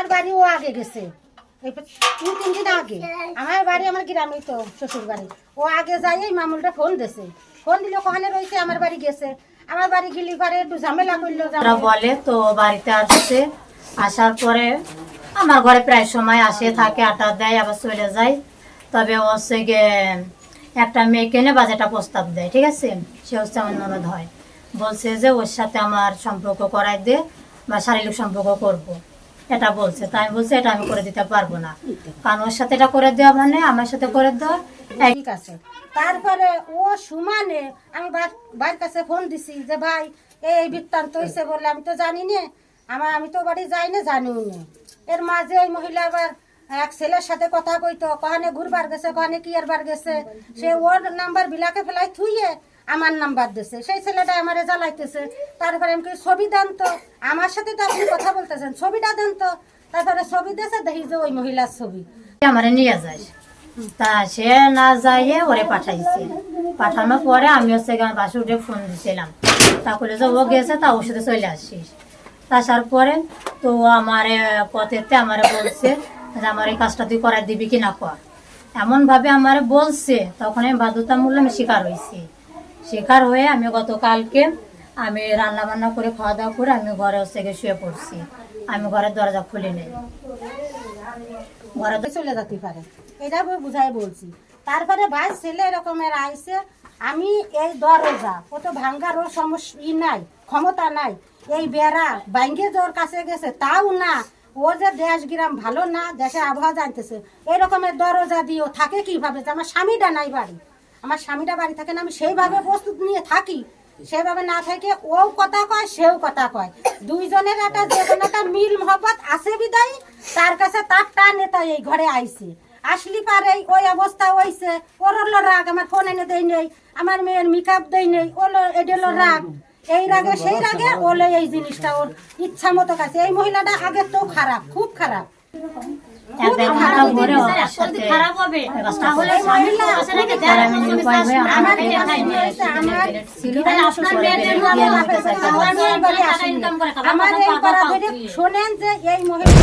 আমার বাড়ি ও আগে গেছে, এই 2-3 দিন আগে আমার বাড়ি, আমার গ্রামেই তো শ্বশুর বাড়ি। ও আগে যাই এই মামুলটা ফোন দিছে, ফোন দিল ওখানে রয়েছে, আমার বাড়ি গেছে। আমার বাড়ি গেলি পরে একটু ঝামেলা করলো, বলে তো বাড়িতে আসছে। আসার পরে আমার ঘরে প্রায় সময় আসে, থাকে, আটা দেয়, আবার চলে যায়। তবে হচ্ছে গিয়ে একটা মেয়েকে এনে বাজেটা প্রস্তাব দেয়, ঠিক আছে। সে হচ্ছে আমার ননদ হয়, বলছে যে ওর সাথে আমার সম্পর্ক করাই দে বা শারীরিক সম্পর্ক করব, এটা বলছে। তাই আমি বলছি এটা আমি করে দিতে পারবো না, কারণ ওর সাথে এটা করে দেওয়া মানে আমার সাথে করে দেওয়া ঠিক আছে। তারপরে ও সুমানে আমি ভাইয়ের কাছে ফোন দিছি যে ভাই এই বৃত্তান্ত হয়েছে, বললে আমি তো জানি না, আমি তো বাড়ি যাই না, জানিও না। এর মাঝে ওই মহিলা আবার এক ছেলের সাথে কথা কইতো, কখনে ঘুরবার গেছে, কখনে কি আর বার গেছে, সে ওর নাম্বার বিলাকে ফেলাই থুইয়ে আমার নাম্বার দিছে, সেই ছেলেটা আমারে জ্বালাইতেছে। তারপরে আমি ছবি দেন তো, আমার সাথে তো আপনি কথা বলতেছেন, ছবিটা দেন তো। তারপরে ছবি দিয়েছে, দেখি যে ওই মহিলার ছবি। আমারে নিয়ে যায়, তা সে না যাইয়ে ওরে পাঠাইছে। পাঠানোর পরে আমি হচ্ছে আমার বাসে উঠে ফোন দিয়েছিলাম, তা বলে যে ও গেছে, তা ওর সাথে চলে আসিস। আসার পরে তো আমার পথেতে আমার বলছে যে আমার এই কাজটা তুই করাই দিবি কি না কর, এমনভাবে আমার বলছে। তখন আমি বাধ্যতামূলক আমি শিকার হয়েছি। শিকার হয়ে আমি গতকালকে আমি রান্না বান্না করে খাওয়া দাওয়া করে আমি ঘরে হচ্ছে গিয়ে শুয়ে পড়ছি। আমি ঘরের দরজা খুলি নেই, ঘরে চলে যেতে পারে, এটা বুঝাই বলছি। তারপরে ভাই ছেলে এরকমের আইসে, আমি এই দরজা ও তো ভাঙ্গার ওর সমস্যা নাই, ক্ষমতা নাই, এই বেড়া ভাঙ্গে যে ওর কাছে গেছে তাও না, ও যে দেশ গ্রাম ভালো না, দেশে আবহাওয়া জানতেছে, এরকমের দরজা দিয়েও থাকে কিভাবে? যে আমার স্বামীটা নাই বাড়ি, আমার স্বামীটা বাড়ি থাকে না, আমি সেইভাবে প্রস্তুত নিয়ে থাকি, সেভাবে না থাকে ও কথা কয় সেও কথা কয়, দুইজনের একটা যে কোনো একটা মিল মহব্বত আছে বিদায় তার কাছে তার টান নেতা এই ঘরে আইছে। আসলি পারে ওই অবস্থা হয়েছে, ওর হলো রাগ, আমার ফোন এনে দেয় নেই, আমার মেয়ের মেকআপ দেয় নেই, ওলো এডেলো রাগ, এই রাগে সেই রাগে ওলে এই জিনিসটা ওর ইচ্ছা মতো কাছে। এই মহিলাটা আগে তো খারাপ, খুব খারাপ। শোনেন যে এই মহিলা